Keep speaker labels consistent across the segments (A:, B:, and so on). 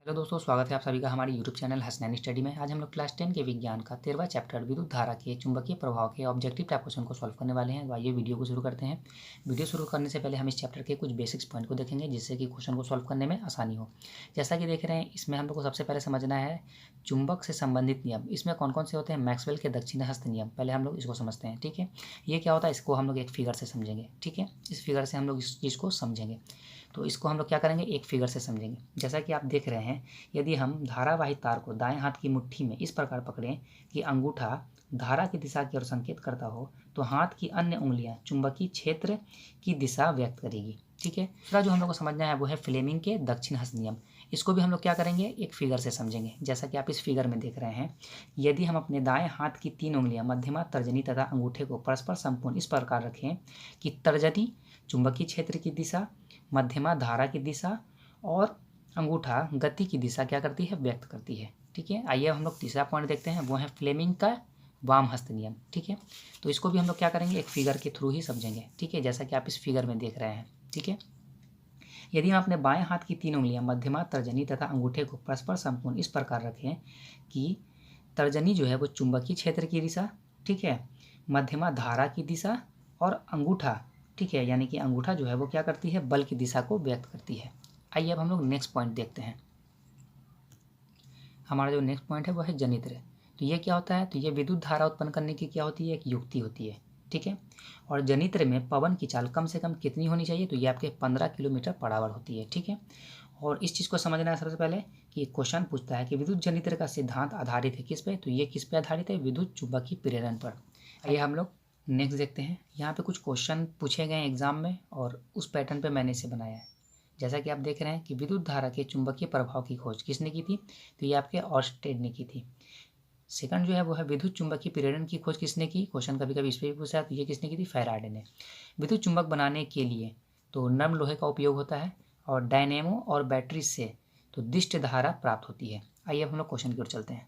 A: Hello दोस्तों, स्वागत है आप सभी का हमारे यूट्यूब चैनल हसनैनी स्टडी में। आज हम लोग क्लास 10 के विज्ञान का 13वां चैप्टर विद्युत धारा के चुंबकीय प्रभाव के ऑब्जेक्टिव टाइप क्वेश्चन को सॉल्व करने वाले हैं। तो आइए वीडियो को शुरू करते हैं। वीडियो शुरू करने से पहले हम इस चैप्टर के कुछ बेसिक्स पॉइंट को देखेंगे जिससे कि क्वेश्चन को सॉल्व करने में आसानी हो। जैसा कि देख रहे हैं, इसमें हम लोग को सबसे पहले समझना है चुंबक से संबंधित नियम। इसमें कौन कौन से होते हैं? मैक्सवेल के दक्षिणाहस्त नियम। पहले हम लोग इसको समझते हैं, ठीक है। ये क्या होता है, इसको हम लोग एक फिगर से समझेंगे, ठीक है। इस फिगर से हम लोग इस चीज़ को समझेंगे। तो इसको हम लोग क्या करेंगे, एक फिगर से समझेंगे। जैसा कि आप देख रहे हैं, यदि हम धारावाही तार को दाएं हाथ की मुट्ठी में इस प्रकार पकड़ें कि अंगूठा धारा की दिशा की ओर संकेत करता हो, तो हाथ की अन्य उंगलियां चुंबकीय क्षेत्र की दिशा व्यक्त करेगी, ठीक है। दूसरा जो हम लोग को समझना है वो है फ्लेमिंग के दक्षिणाहस्त नियम। इसको भी हम लोग क्या करेंगे, एक फिगर से समझेंगे। जैसा कि आप इस फिगर में देख रहे हैं, यदि हम अपने दाएं हाथ की 3 उंगलियां मध्यमा, तर्जनी तथा अंगूठे को परस्पर संपूर्ण इस प्रकार रखें कि तर्जनी चुंबकीय क्षेत्र की दिशा, मध्यमा धारा की दिशा और अंगूठा गति की दिशा क्या करती है, व्यक्त करती है, ठीक है। आइए हम लोग तीसरा पॉइंट देखते हैं, वो है फ्लेमिंग का वाम हस्त नियम, ठीक है। तो इसको भी हम लोग क्या करेंगे, एक फिगर के थ्रू ही समझेंगे, ठीक है। जैसा कि आप इस फिगर में देख रहे हैं, ठीक है। यदि हम अपने बाएं हाथ की 3 उंगलियां मध्यमा, तर्जनी तथा अंगूठे को परस्पर संपूर्ण इस प्रकार रखें कि तर्जनी जो है वो चुंबकीय क्षेत्र की दिशा, ठीक है, मध्यमा धारा की दिशा और अंगूठा, ठीक है, यानी कि अंगूठा जो है वो क्या करती है, बल की दिशा को व्यक्त करती है। आइए अब हम लोग नेक्स्ट पॉइंट देखते हैं। हमारा जो नेक्स्ट पॉइंट है वो है जनित्र। तो ये क्या होता है, तो ये विद्युत धारा उत्पन्न करने की क्या होती है, एक युक्ति होती है, ठीक है। और जनित्र में पवन की चाल कम से कम कितनी होनी चाहिए, तो ये आपके 15 किलोमीटर पर आवर होती है, ठीक है। और इस चीज़ को समझना है सबसे पहले कि क्वेश्चन पूछता है कि विद्युत जनित्र का सिद्धांत आधारित है किस पे, तो ये किस पे आधारित है, विद्युत चुंबकीय प्रेरण पर। आइए हम लोग नेक्स्ट देखते हैं। यहाँ पे कुछ क्वेश्चन पूछे गए एग्जाम में और उस पैटर्न पे मैंने इसे बनाया है। जैसा कि आप देख रहे हैं कि विद्युत धारा के चुंबकीय प्रभाव की खोज किसने की थी, तो ये आपके ऑर्स्टेड ने की थी। सेकंड जो है वो है विद्युत चुंबकीय प्रेरण की खोज किसने की, क्वेश्चन कभी कभी इस पर भी पूछा है, तो ये किसने की थी, फैराडे ने। विद्युत चुंबक बनाने के लिए तो नर्म लोहे का उपयोग होता है और डायनेमो और बैटरी से तो दिष्ट धारा प्राप्त होती है। आइए अब हम लोग क्वेश्चन की ओर चलते हैं।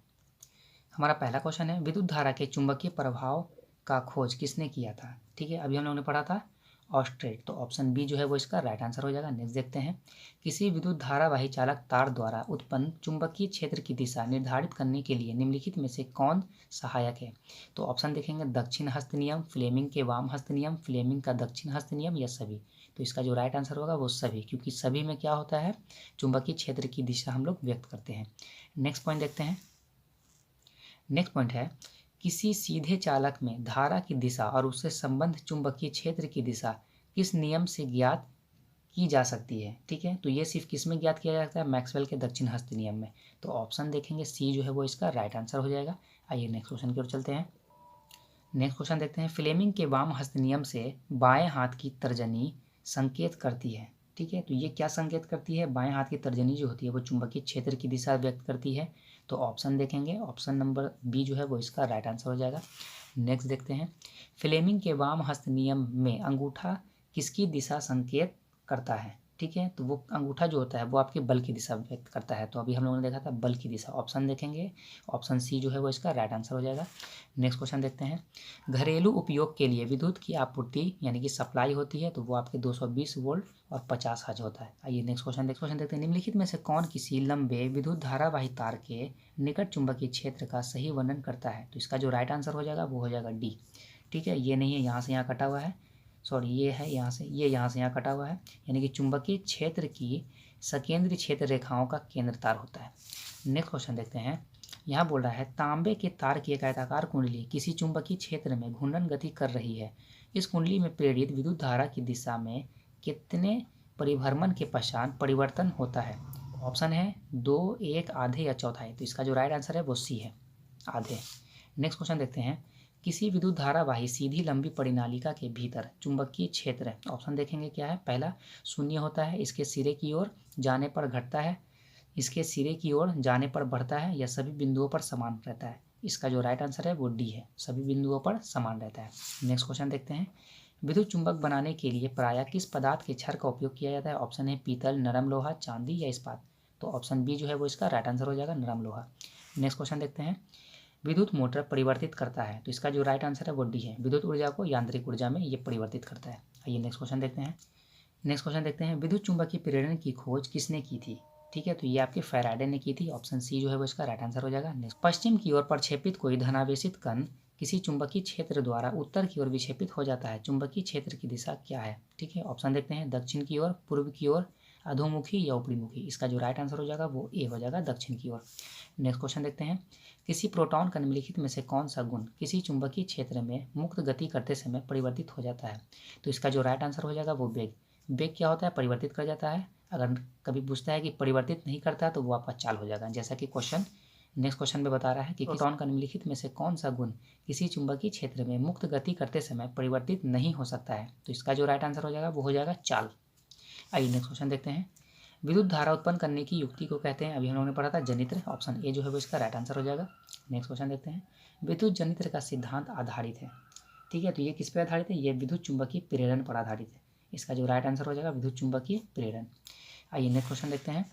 A: हमारा पहला क्वेश्चन है विद्युत धारा के चुंबकीय प्रभाव का खोज किसने किया था, ठीक है। अभी हम लोगों ने पढ़ा था ऑस्ट्रेट, तो ऑप्शन बी जो है वो इसका राइट आंसर हो जाएगा। नेक्स्ट देखते हैं, किसी विद्युत धारावाही चालक तार द्वारा उत्पन्न चुंबकीय क्षेत्र की दिशा निर्धारित करने के लिए निम्नलिखित में से कौन सहायक है, तो ऑप्शन देखेंगे दक्षिण हस्त नियम, फ्लेमिंग के वाम हस्त नियम, फ्लेमिंग का दक्षिण हस्त नियम या सभी। तो इसका जो राइट आंसर होगा वो सभी, क्योंकि सभी में क्या होता है, चुंबकीय क्षेत्र की दिशा हम लोग व्यक्त करते हैं। नेक्स्ट पॉइंट देखते हैं। नेक्स्ट पॉइंट है किसी सीधे चालक में धारा की दिशा और उससे संबंध चुंबकीय क्षेत्र की दिशा किस नियम से ज्ञात की जा सकती है, ठीक है। तो ये सिर्फ किस में ज्ञात किया जा सकता है, मैक्सवेल के दक्षिण हस्त नियम में। तो ऑप्शन देखेंगे सी जो है वो इसका राइट आंसर हो जाएगा। आइए नेक्स्ट क्वेश्चन की ओर चलते हैं। नेक्स्ट क्वेश्चन देखते हैं, फ्लेमिंग के वाम हस्त नियम से बाएं हाथ की तर्जनी संकेत करती है, ठीक है। तो ये क्या संकेत करती है, बाएं हाथ की तर्जनी जो होती है वो चुंबकीय क्षेत्र की दिशा व्यक्त करती है। तो ऑप्शन देखेंगे, ऑप्शन नंबर बी जो है वो इसका राइट आंसर हो जाएगा। नेक्स्ट देखते हैं, फ्लेमिंग के वाम हस्त नियम में अंगूठा किसकी दिशा संकेत करता है, ठीक है। तो वो अंगूठा जो होता है वो आपके बल की दिशा व्यक्त करता है। तो अभी हम लोगों ने देखा था बल की दिशा, ऑप्शन देखेंगे, ऑप्शन सी जो है वो इसका राइट आंसर हो जाएगा। नेक्स्ट क्वेश्चन देखते हैं, घरेलू उपयोग के लिए विद्युत की आपूर्ति यानी कि सप्लाई होती है, तो वो आपके 220 वोल्ट और 50 हर्ट्ज होता है। आइए नेक्स्ट क्वेश्चन देखते हैं, निम्नलिखित में से कौन किसी लंबे विद्युत धारावाही तार के निकट चुंबकीय क्षेत्र का सही वर्णन करता है, तो इसका जो राइट आंसर हो जाएगा वो हो जाएगा डी, ठीक है। ये नहीं है, यहाँ से यहाँ कटा हुआ है, सॉरी ये है यहाँ से, ये यहाँ से यहाँ कटा हुआ है, यानी कि चुंबकीय क्षेत्र की सकेंद्रीय क्षेत्र रेखाओं का केंद्र तार होता है। नेक्स्ट क्वेश्चन देखते हैं, यहाँ बोल रहा है तांबे के तार की एक आयताकार कुंडली किसी चुंबकीय क्षेत्र में घूर्णन गति कर रही है, इस कुंडली में प्रेरित विद्युत धारा की दिशा में कितने परिभ्रमण के पश्चात परिवर्तन होता है। ऑप्शन है 2, 1, आधे या चौथाई। तो इसका जो राइट आंसर है वो सी है, आधे। नेक्स्ट क्वेश्चन देखते हैं, किसी विद्युत धारावाही सीधी लंबी परिनालिका के भीतर चुंबकीय क्षेत्र, ऑप्शन देखेंगे क्या है, पहला शून्य होता है, इसके सिरे की ओर जाने पर घटता है, इसके सिरे की ओर जाने पर बढ़ता है, या सभी बिंदुओं पर समान रहता है। इसका जो राइट आंसर है वो डी है, सभी बिंदुओं पर समान रहता है। नेक्स्ट क्वेश्चन देखते हैं, विद्युत चुंबक बनाने के लिए प्रायः किस पदार्थ के क्षार का उपयोग किया जाता है। ऑप्शन है पीतल, नरम लोहा, चांदी या इस्पात। तो ऑप्शन बी जो है वो इसका राइट आंसर हो जाएगा, नरम लोहा। नेक्स्ट क्वेश्चन देखते हैं, विद्युत मोटर परिवर्तित करता है, तो इसका जो राइट आंसर है वो डी है, विद्युत ऊर्जा को यांत्रिक ऊर्जा में ये परिवर्तित करता है। आइए नेक्स्ट क्वेश्चन देखते हैं। नेक्स्ट क्वेश्चन देखते हैं, विद्युत चुंबकीय प्रेरण की खोज किसने की थी, ठीक है, तो ये आपके फैराडे ने की थी। ऑप्शन सी जो है वो इसका राइट आंसर हो जाएगा। नेक्स्ट, पश्चिम की ओर प्रक्षेपित कोई धनावेशित कण किसी चुंबकीय क्षेत्र द्वारा उत्तर की ओर विक्षेपित हो जाता है, चुंबकीय क्षेत्र की दिशा क्या है? ठीक है, ऑप्शन देखते हैं, दक्षिण की ओर, पूर्व की ओर, अधोमुखी या ऊपरीमुखी। इसका जो राइट आंसर हो जाएगा वो ए हो जाएगा, दक्षिण की ओर। नेक्स्ट क्वेश्चन देखते हैं, किसी प्रोटॉन का निम्नलिखित में से कौन सा गुण किसी चुंबकीय क्षेत्र में मुक्त गति करते समय परिवर्तित हो जाता है? तो इसका जो राइट आंसर हो जाएगा वो वेग। वेग क्या होता है? परिवर्तित कर जाता है। अगर कभी पूछता है कि परिवर्तित नहीं करता है तो वो आपका चाल हो जाएगा, जैसा कि क्वेश्चन नेक्स्ट क्वेश्चन में बता रहा है कि प्रोटॉन का निम्नलिखित में से कौन सा गुण किसी चुंबकीय क्षेत्र में मुक्त गति करते समय परिवर्तित नहीं हो सकता है? तो इसका जो राइट आंसर हो जाएगा वो हो जाएगा चाल। आइए नेक्स्ट क्वेश्चन देखते हैं, विद्युत धारा उत्पन्न करने की युक्ति को कहते हैं, अभी हम लोगों ने पढ़ा था जनित्र। ऑप्शन ए जो है वो इसका राइट आंसर हो जाएगा। नेक्स्ट क्वेश्चन देखते हैं, विद्युत जनित्र का सिद्धांत आधारित है। ठीक है, तो ये किस पर आधारित है? ये विद्युत चुंबकीय प्रेरण पर आधारित है। इसका जो राइट आंसर हो जाएगा विद्युत चुंबकीय प्रेरण। आइए नेक्स्ट क्वेश्चन देखते हैं।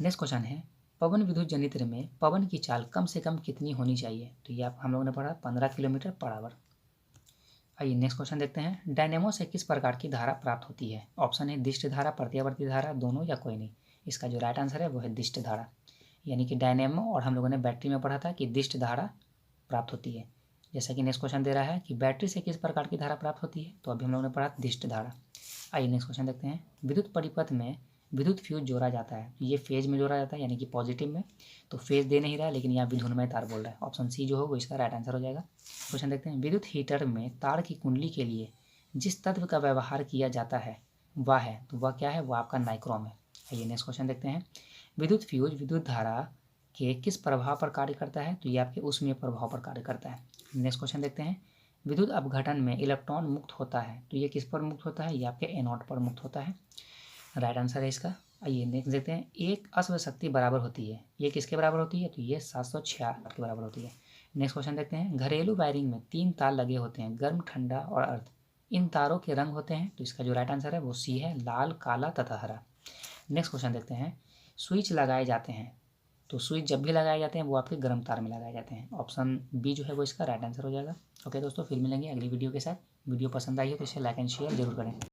A: नेक्स्ट क्वेश्चन है, पवन विद्युत जनित्र में पवन की चाल कम से कम कितनी होनी चाहिए? तो ये आप हम लोगों ने पढ़ा 15 किलोमीटर पर आवर। आइए नेक्स्ट क्वेश्चन देखते हैं, डायनेमो से किस प्रकार की धारा प्राप्त होती है? ऑप्शन है दिष्ट धारा, प्रत्यावर्ती धारा, दोनों या कोई नहीं। इसका जो राइट आंसर है वो है दिष्ट धारा। यानी कि डायनेमो और हम लोगों ने बैटरी में पढ़ा था कि दिष्ट धारा प्राप्त होती है। जैसा कि नेक्स्ट क्वेश्चन दे रहा है कि बैटरी से किस प्रकार की धारा प्राप्त होती है, तो अभी हम लोगों ने पढ़ा दिष्ट धारा। आइए नेक्स्ट क्वेश्चन देखते हैं, विद्युत परिपथ में विद्युत फ्यूज जोड़ा जाता है, ये फेज में जोड़ा जाता है यानी कि पॉजिटिव में। तो फेज दे नहीं रहा है लेकिन यहाँ विधुन्मय तार बोल रहा है। ऑप्शन सी जो हो वो इसका राइट आंसर हो जाएगा। क्वेश्चन देखते हैं, विद्युत हीटर में तार की कुंडली के लिए जिस तत्व का व्यवहार किया जाता है वह है, तो वह क्या है? वो आपका नाइक्रोम है। आइए नेक्स्ट क्वेश्चन देखते हैं, विद्युत फ्यूज विद्युत धारा के किस प्रभाव पर कार्य करता है? तो ये आपके ऊष्मीय प्रभाव पर कार्य करता है। नेक्स्ट क्वेश्चन देखते हैं, विद्युत अपघटन में इलेक्ट्रॉन मुक्त होता है, तो ये किस पर मुक्त होता है? ये आपके एनोड पर मुक्त होता है। राइट आंसर है इसका। आइए नेक्स्ट देखते हैं, एक अश्व शक्ति बराबर होती है, ये किसके बराबर होती है? तो ये 766 के बराबर होती है। नेक्स्ट क्वेश्चन देखते हैं, घरेलू वायरिंग में 3 तार लगे होते हैं, गर्म, ठंडा और अर्ध। इन तारों के रंग होते हैं, तो इसका जो राइट आंसर है वो सी है, लाल, काला तथा हरा। नेक्स्ट क्वेश्चन देखते हैं, स्विच लगाए जाते हैं, तो स्विच जब भी लगाए जाते हैं वो आपके गर्म तार में लगाए जाते हैं। ऑप्शन बी जो है वो इसका राइट आंसर हो जाएगा। ओके दोस्तों, फिर मिलेंगे अगली वीडियो के साथ। वीडियो पसंद आई हो तो इसे लाइक एंड शेयर जरूर करें।